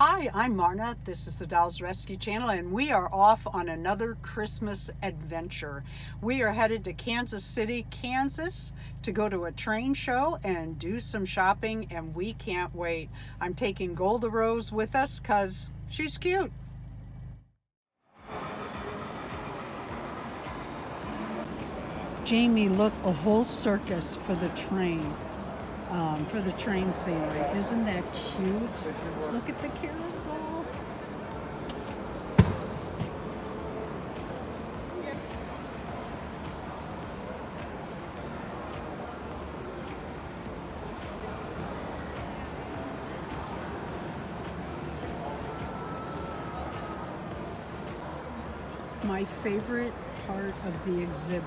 Hi, I'm Marna. This is the Dolls Rescue Channel, and we are off on another Christmas adventure. We are headed to Kansas City, Kansas to go to a train show and do some shopping, and we can't wait. I'm taking Golda Rose with us because she's cute. Jamie, look, a whole circus for the train. For the train scenery. Isn't that cute? Look at the carousel. My favorite part of the exhibit,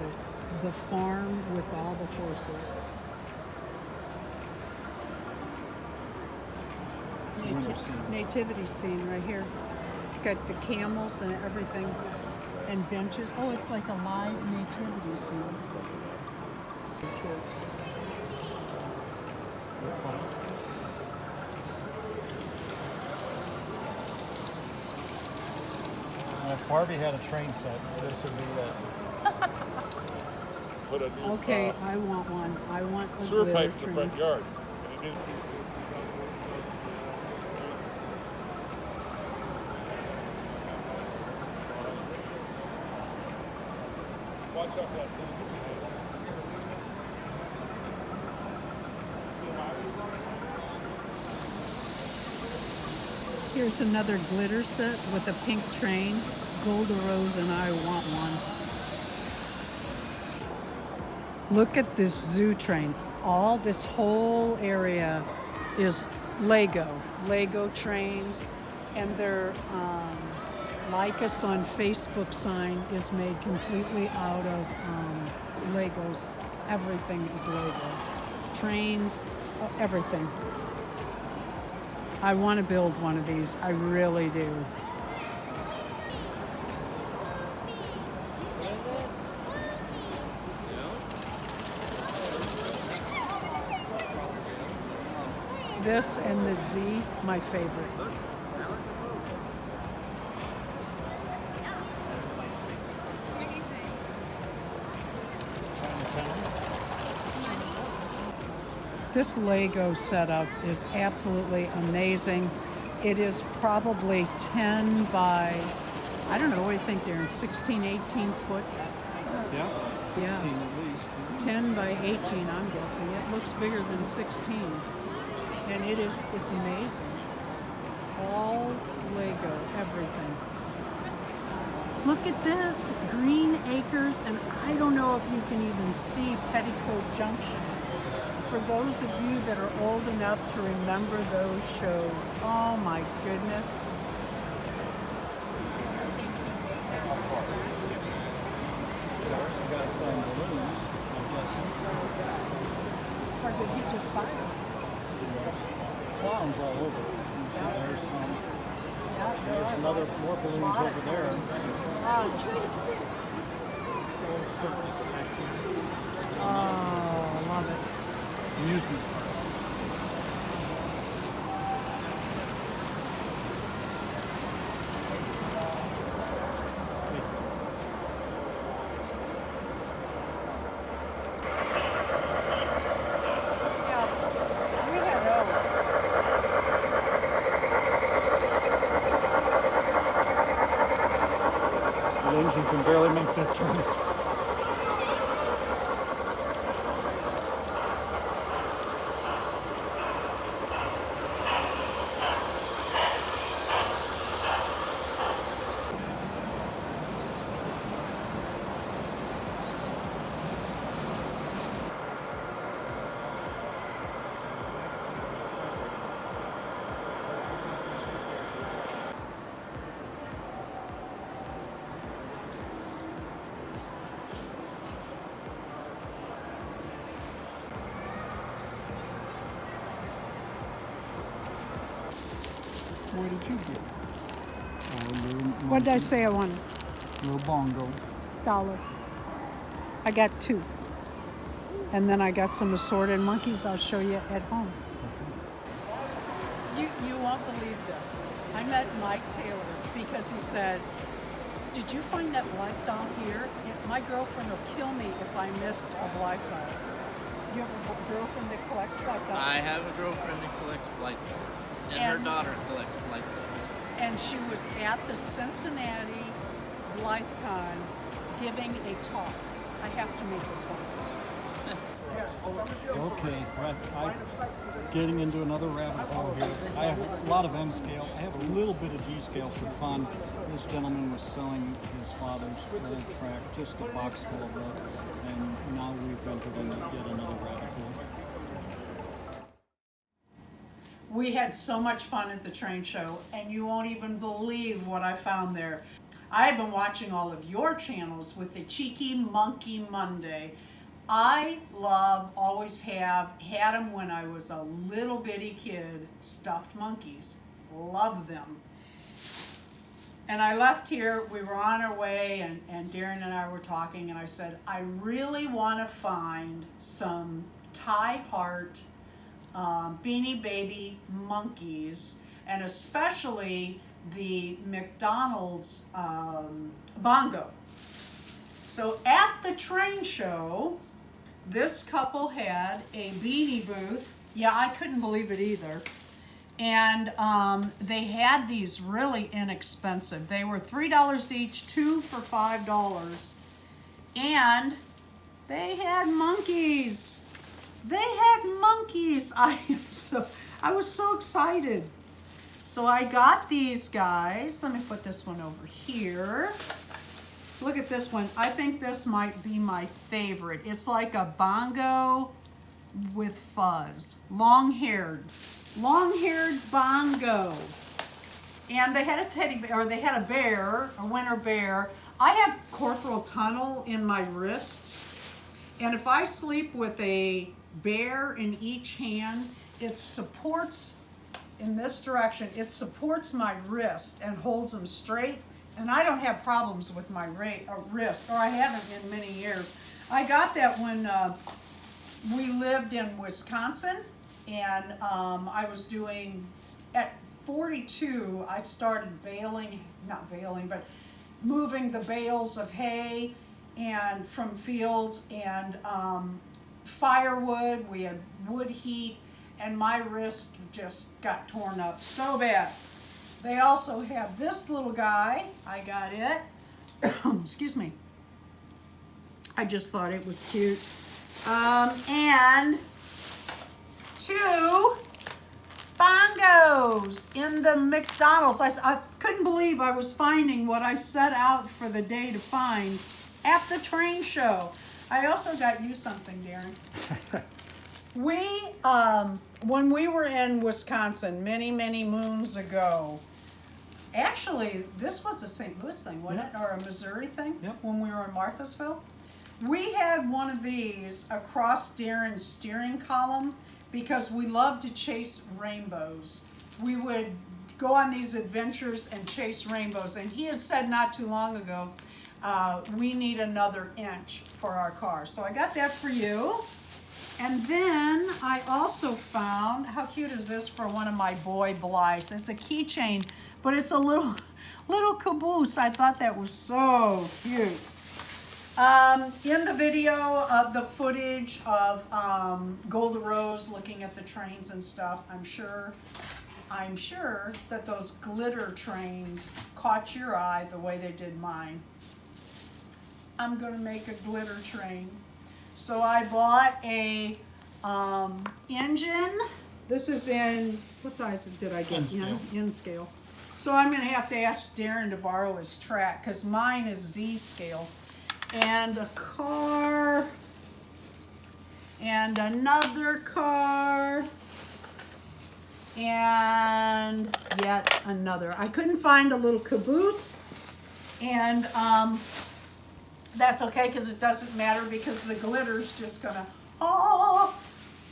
the farm with all the horses. Nativity scene right here. It's got the camels and everything and benches. Oh, it's like a live nativity scene. If Barbie had a train set, this would be it. Okay, I want one. I want a sewer glitter pipe in train. the front yard. Watch out for that. Here's another glitter set with a pink train. Golda Rose and I want one. Look at this zoo train. All this whole area is Lego trains, and their like us on Facebook sign is made completely out of Legos. Everything is Lego. Trains, everything. I want to build one of these. I really do. This and the Z, my favorite. This Lego setup is absolutely amazing. It is probably 10 by, I don't know, what do you think, Darren? 16, 18 foot? Yeah, 16 at least. 10 by 18, I'm guessing. It looks bigger than 16. And it's amazing. All Lego, everything. Look at this, Green Acres, and I don't know if you can even see Petticoat Junction. For those of you that are old enough to remember those shows, oh my goodness. We also got some balloons, I'm guessing. Or did he just buy them? Clowns all over. You see there's some. Yeah, There's more balloons over there. Little circus activity. Oh, love it. Amusement park. The engine can barely make that turn. What did you get? What did I say I wanted? Little bongo. $1. I got 2. And then I got some assorted monkeys I'll show you at home. You won't believe this. I met Mike Taylor because he said, "Did you find that Blythe doll here? My girlfriend will kill me if I missed a Blythe doll." You have a girlfriend that collects Blythe dolls? I have a girlfriend who collects Blythe dolls. And her daughter collects Blythe dolls. And she was at the Cincinnati BlytheCon giving a talk. I have to make this one. Okay, I'm getting into another rabbit hole here. I have a lot of M scale. I have a little bit of G scale for fun. This gentleman was selling his father's old track, just a box full of it, and now we've entered into yet another rabbit hole. We had so much fun at the train show, and you won't even believe what I found there. I've been watching all of your channels with the Cheeky Monkey Monday. I always had them when I was a little bitty kid, stuffed monkeys. Love them. And I left here, we were on our way, and Darren and I were talking, and I said, I really want to find some tie heart Beanie Baby monkeys, and especially the McDonald's bongo. So at the train show, this couple had a beanie booth. Yeah, I couldn't believe it either. And they had these really inexpensive. They were $3 each, 2 for $5. And they had monkeys. They had monkeys. I was so excited. So I got these guys. Let me put this one over here. Look at this one. I think this might be my favorite. It's like a bongo with fuzz. Long-haired bongo. And they had a teddy bear, or they had a bear, a winter bear. I have carpal tunnel in my wrists. And if I sleep with a bear in each hand, it supports in this direction. It supports my wrist and holds them straight. And I don't have problems with my wrist, or I haven't in many years. I got that when we lived in Wisconsin, and I was doing, at 42, I started but moving the bales of hay and from fields and firewood. We had wood heat, and my wrist just got torn up so bad. They also have this little guy. I got it. Excuse me. I just thought it was cute. And 2 bongos in the McDonald's. I couldn't believe I was finding what I set out for the day to find at the train show. I also got you something, Darren. When we were in Wisconsin many moons ago, actually, this was a St. Louis thing, wasn't it? Or a Missouri thing? Yep. When we were in Marthasville. We had one of these across Darren's steering column because we loved to chase rainbows. We would go on these adventures and chase rainbows. And he had said not too long ago, we need another inch for our car. So I got that for you. And then I also found, how cute is this for one of my boy Blythes? It's a keychain, but it's a little caboose. I thought that was so cute. In the video of the footage of Golda Rose looking at the trains and stuff, I'm sure that those glitter trains caught your eye the way they did mine. I'm gonna make a glitter train. So I bought a engine. This is in, what size did I get? In scale. So I'm gonna have to ask Darren to borrow his track because mine is Z scale. And a car, and another car, and yet another. I couldn't find a little caboose, and that's okay because it doesn't matter because the glitter's just gonna,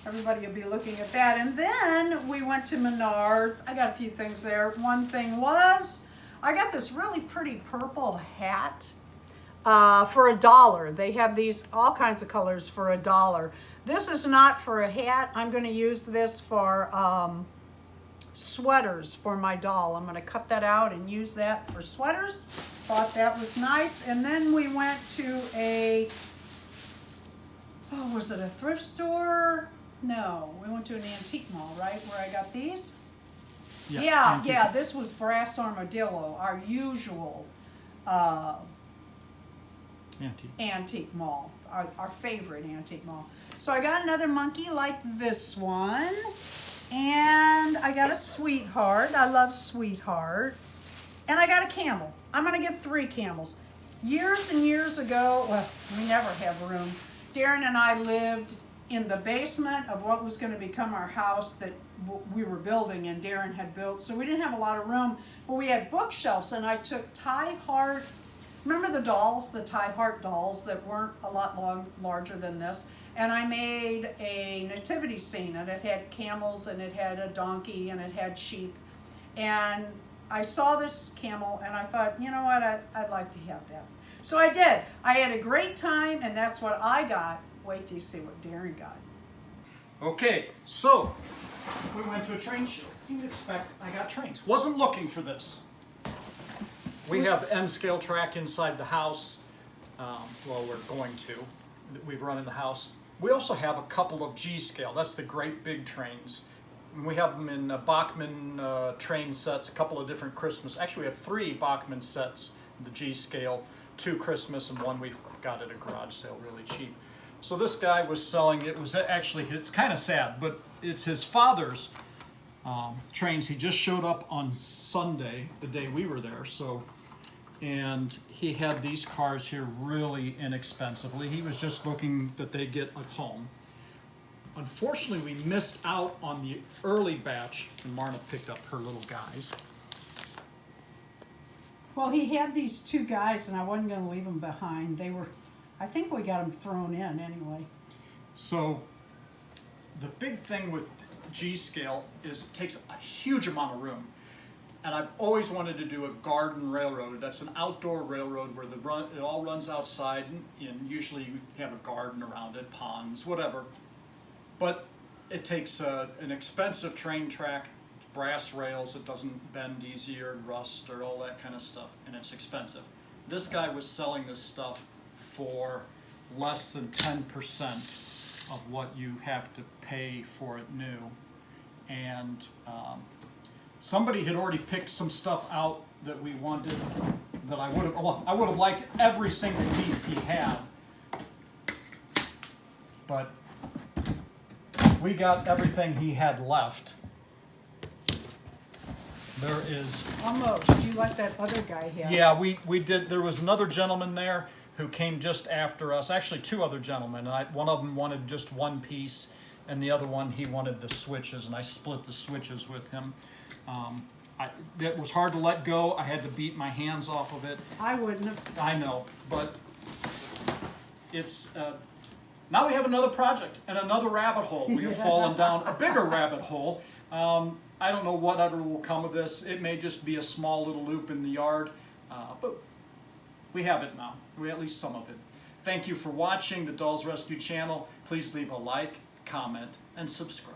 everybody will be looking at that. And then we went to Menards. I got a few things there. One thing was, I got this really pretty purple hat for $1. They have these all kinds of colors for $1. This is not for a hat. I'm going to use this for sweaters for my doll. I'm going to cut that out and use that for sweaters. Thought that was nice. And then we went to a, oh, was it a thrift store? No, we went to an antique mall, right, where I got these? Yeah, this was Brass Armadillo, our usual antique mall, our favorite antique mall. So I got another monkey like this one, and I got a sweetheart. I love sweetheart. And I got a camel. I'm gonna get 3 camels. Years and years ago, well, we never have room. Darren and I lived in the basement of what was gonna become our house that we were building and Darren had built. So we didn't have a lot of room, but we had bookshelves, and I took Tie Heart. Remember the dolls, the Tie Heart dolls that weren't a lot larger than this? And I made a nativity scene, and it had camels, and it had a donkey, and it had sheep. And I saw this camel, and I thought, you know what, I'd like to have that. So I did. I had a great time, and that's what I got. Wait till you see what Darren got. Okay, so we went to a train show. You'd expect I got trains. Wasn't looking for this. We have N-scale track inside the house. Well, we're going to. We've run in the house. We also have a couple of G-scale. That's the great big trains. We have them in Bachmann train sets, a couple of different Christmas. Actually, we have 3 Bachmann sets, the G-scale, 2 Christmas, and 1 we got at a garage sale really cheap. So this guy was selling, it's kind of sad, but it's his father's trains. He just showed up on Sunday, the day we were there, and he had these cars here really inexpensively. He was just looking that they get at home. Unfortunately, we missed out on the early batch, and Marna picked up her little guys. Well, he had these 2 guys, and I wasn't going to leave them behind. I think we got them thrown in anyway. So the big thing with G-scale is it takes a huge amount of room. And I've always wanted to do a garden railroad. That's an outdoor railroad where it all runs outside, and usually you have a garden around it, ponds, whatever. But it takes an expensive train track, brass rails, it doesn't bend easy or rust or all that kind of stuff, and it's expensive. This guy was selling this stuff for less than 10% of what you have to pay for it new. And somebody had already picked some stuff out that we wanted, that I would have liked every single piece he had, but we got everything he had left. There is Almost. You like that other guy here? Yeah, we did. There was another gentleman there who came just after us. Actually, 2 other gentlemen. One of them wanted just 1 piece, and the other one he wanted the switches, and I split the switches with him. It was hard to let go. I had to beat my hands off of it. I wouldn't have. I know, but it's now we have another project and another rabbit hole. We have fallen down a bigger rabbit hole. I don't know whatever will come of this. It may just be a small little loop in the yard, but we have it now. We at least some of it. Thank you for watching the Dolls Rescue channel. Please leave a like, comment, and subscribe.